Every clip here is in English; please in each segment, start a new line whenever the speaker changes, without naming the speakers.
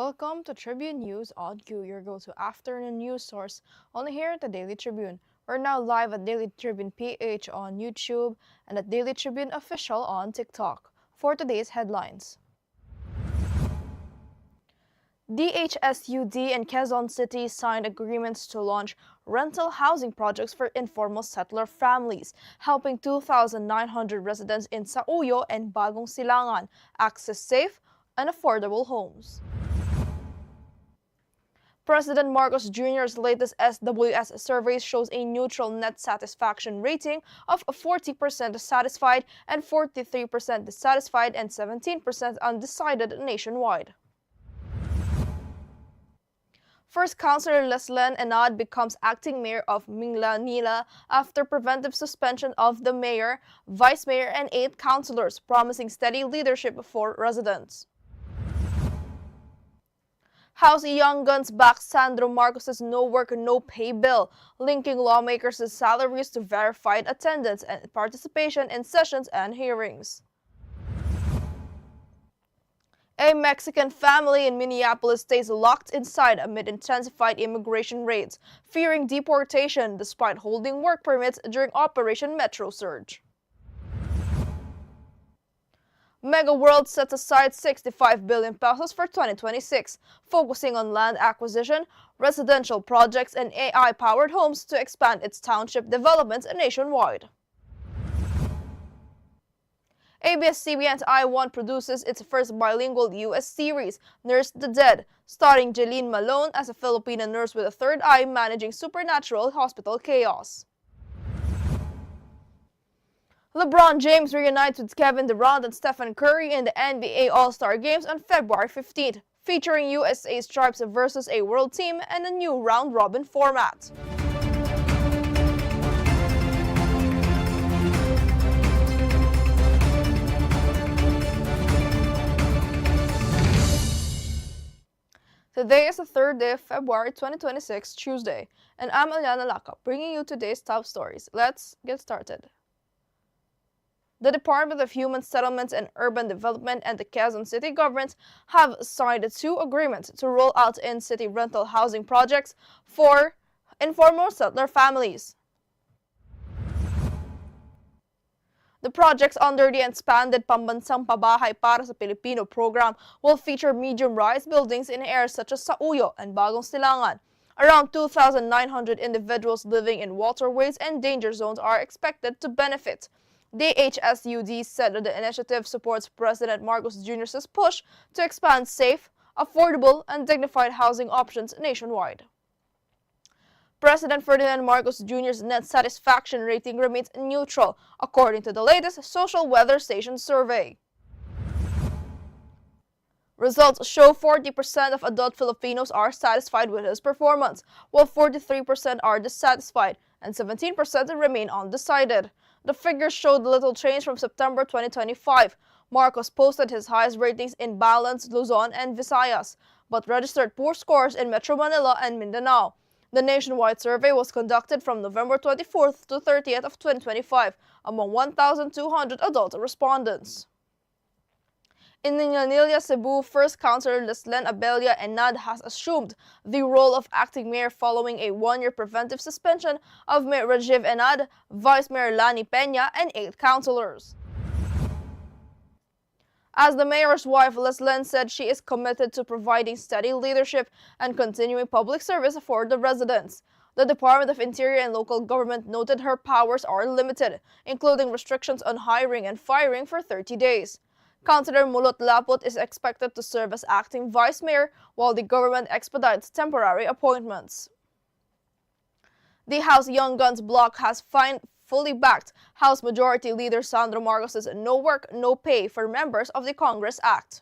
Welcome to Tribune News on Q, your go-to afternoon news source, only here at the Daily Tribune. We're now live at Daily Tribune PH on YouTube and at Daily Tribune Official on TikTok. For today's headlines. DHSUD and Quezon City signed agreements to launch rental housing projects for informal settler families, helping 2,900 residents in Sauyo and Bagong Silangan access safe and affordable homes. President Marcos Jr.'s latest SWS survey shows a neutral net satisfaction rating of 40% satisfied and 43% dissatisfied and 17% undecided nationwide. First Councilor Leslen Enad becomes acting mayor of Minglanilla after preventive suspension of the mayor, vice mayor, and 8 councilors, promising steady leadership for residents. House Young Guns backs Sandro Marcos' no work, no pay bill, linking lawmakers' salaries to verified attendance and participation in sessions and hearings. A Mexican family in Minneapolis stays locked inside amid intensified immigration raids, fearing deportation despite holding work permits during Operation Metro Surge. Mega World sets aside 65 billion pesos for 2026, focusing on land acquisition, residential projects, and AI-powered homes to expand its township developments nationwide. ABS-CBN's I1 produces its first bilingual U.S. series, Nurse the Dead, starring Jeline Malone as a Filipino nurse with a third eye managing supernatural hospital chaos. LeBron James reunites with Kevin Durant and Stephen Curry in the NBA All-Star Games on February 15th, featuring USA Stripes versus a world team and a new round-robin format. Today is the 3rd day of February 2026, Tuesday, and I'm Eliana Lacap, bringing you today's top stories. Let's get started. The Department of Human Settlements and Urban Development and the Quezon City governments have signed 2 agreements to roll out in-city rental housing projects for informal settler families. The projects under the expanded Pambansang Pabahay para sa Pilipino program will feature medium-rise buildings in areas such as Sauyo and Bagong Silangan. Around 2,900 individuals living in waterways and danger zones are expected to benefit. DHSUD said that the initiative supports President Marcos Jr.'s push to expand safe, affordable, and dignified housing options nationwide. President Ferdinand Marcos Jr.'s net satisfaction rating remains neutral, according to the latest Social Weather Station survey. Results show 40% of adult Filipinos are satisfied with his performance, while 43% are dissatisfied and 17% remain undecided. The figures showed little change from September 2025. Marcos posted his highest ratings in Balance, Luzon, and Visayas, but registered poor scores in Metro Manila and Mindanao. The nationwide survey was conducted from November 24th to 30th of 2025 among 1,200 adult respondents. In Minglanilla, Cebu, First Councilor Leslen Abella Enad has assumed the role of acting mayor following a 1-year preventive suspension of Mayor Rajiv Enad, Vice Mayor Lani Peña, and 8 councilors. As the mayor's wife, Leslen said she is committed to providing steady leadership and continuing public service for the residents. The Department of Interior and Local Government noted her powers are limited, including restrictions on hiring and firing for 30 days. Councilor Mulot Laput is expected to serve as acting vice mayor while the government expedites temporary appointments. The House Young Guns bloc has fully backed House Majority Leader Sandro Marcos' No Work, No Pay for members of the Congress Act.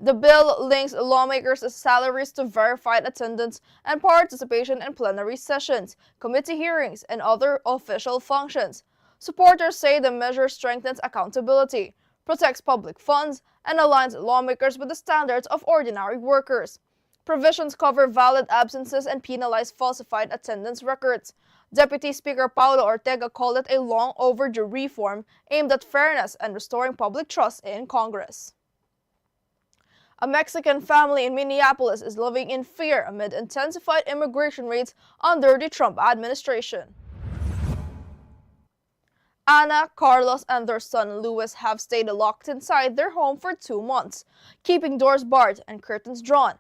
The bill links lawmakers' salaries to verified attendance and participation in plenary sessions, committee hearings, and other official functions. Supporters say the measure strengthens accountability, protects public funds, and aligns lawmakers with the standards of ordinary workers. Provisions cover valid absences and penalize falsified attendance records. Deputy Speaker Paulo Ortega called it a long overdue reform aimed at fairness and restoring public trust in Congress. A Mexican family in Minneapolis is living in fear amid intensified immigration raids under the Trump administration. Ana, Carlos, and their son Luis have stayed locked inside their home for 2 months, keeping doors barred and curtains drawn.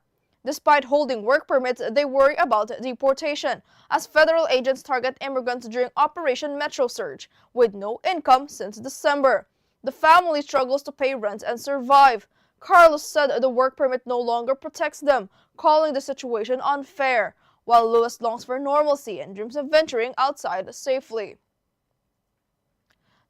Despite holding work permits, they worry about deportation, as federal agents target immigrants during Operation Metro Surge, with no income since December. The family struggles to pay rent and survive. Carlos said the work permit no longer protects them, calling the situation unfair, while Luis longs for normalcy and dreams of venturing outside safely.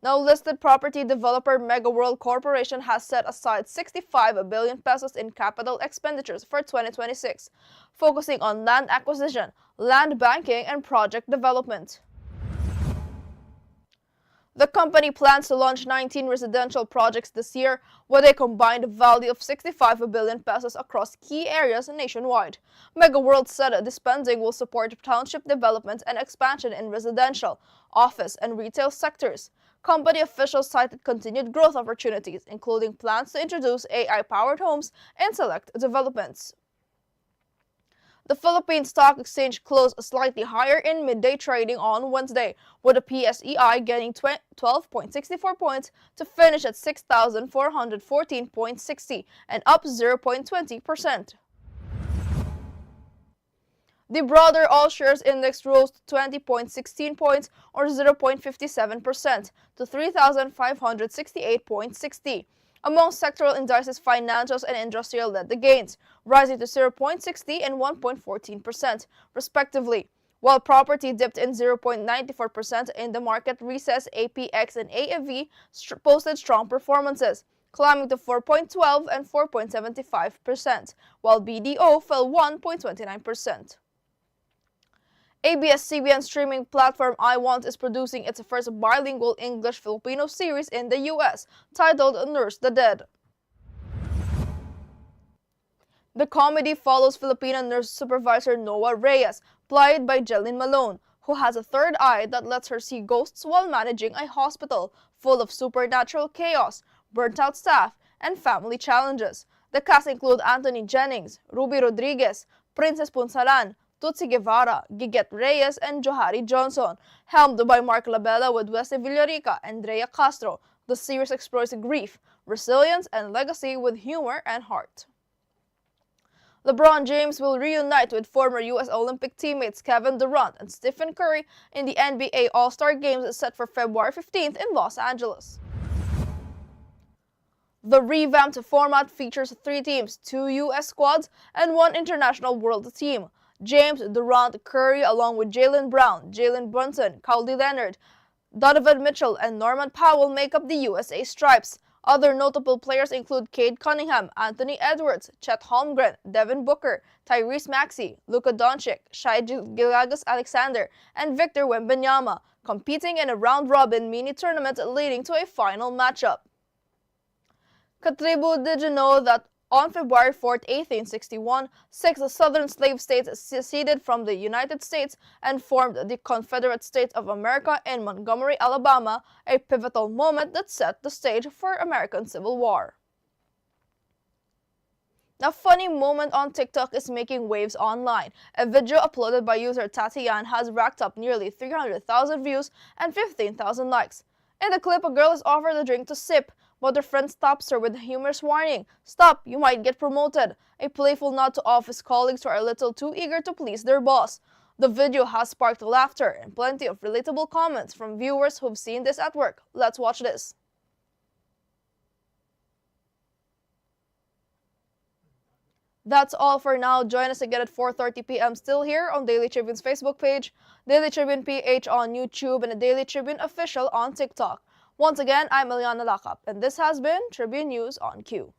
Now, listed property developer MegaWorld Corporation has set aside 65 billion pesos in capital expenditures for 2026, focusing on land acquisition, land banking, and project development. The company plans to launch 19 residential projects this year with a combined value of 65 billion pesos across key areas nationwide. MegaWorld said the spending will support township development and expansion in residential, office, and retail sectors. Company officials cited continued growth opportunities, including plans to introduce AI-powered homes in select developments. The Philippine Stock Exchange closed slightly higher in midday trading on Wednesday, with the PSEI gaining 12.64 points to finish at 6,414.60 and up 0.20%. The broader all-shares index rose to 20.16 points or 0.57% to 3,568.60. Among sectoral indices, financials and industrial led the gains, rising to 0.60 and 1.14%, respectively. While property dipped in 0.94% in the market recess, APX and AFV posted strong performances, climbing to 4.12 and 4.75%, while BDO fell 1.29%. ABS-CBN streaming platform iWant is producing its first bilingual English-Filipino series in the U.S., titled Nurse the Dead. The comedy follows Filipino nurse supervisor Noah Reyes, played by Jeline Malone, who has a third eye that lets her see ghosts while managing a hospital full of supernatural chaos, burnt-out staff, and family challenges. The cast include Anthony Jennings, Ruby Rodriguez, Princess Punsalan, Tutsi Guevara, Giget Reyes, and Johari Johnson. Helmed by Mark Labella with Wesley Villarica and Drea Castro, the series explores grief, resilience, and legacy with humor and heart. LeBron James will reunite with former U.S. Olympic teammates Kevin Durant and Stephen Curry in the NBA All-Star Games set for February 15th in Los Angeles. The revamped format features 3 teams, 2 U.S. squads, and 1 international world team. James, Durant, Curry, along with Jaylen Brown, Jalen Brunson, Kawhi Leonard, Donovan Mitchell, and Norman Powell make up the USA Stripes. Other notable players include Cade Cunningham, Anthony Edwards, Chet Holmgren, Devin Booker, Tyrese Maxey, Luka Doncic, Shai Gilgeous-Alexander, and Victor Wembanyama, competing in a round-robin mini-tournament leading to a final matchup. Katribu, did you know that on February 4, 1861, 6 southern slave states seceded from the United States and formed the Confederate States of America in Montgomery, Alabama, a pivotal moment that set the stage for American Civil War. A funny moment on TikTok is making waves online. A video uploaded by user Tatian has racked up nearly 300,000 views and 15,000 likes. In the clip, a girl is offered a drink to sip, but her friend stops her with a humorous warning, "Stop, you might get promoted," a playful nod to office colleagues who are a little too eager to please their boss. The video has sparked laughter and plenty of relatable comments from viewers who've seen this at work. Let's watch this. That's all for now. Join us again at 4:30 p.m. still here on Daily Tribune's Facebook page, Daily Tribune PH on YouTube, and the Daily Tribune Official on TikTok. Once again, I'm Eliana Lacap, and this has been Tribune News on Q.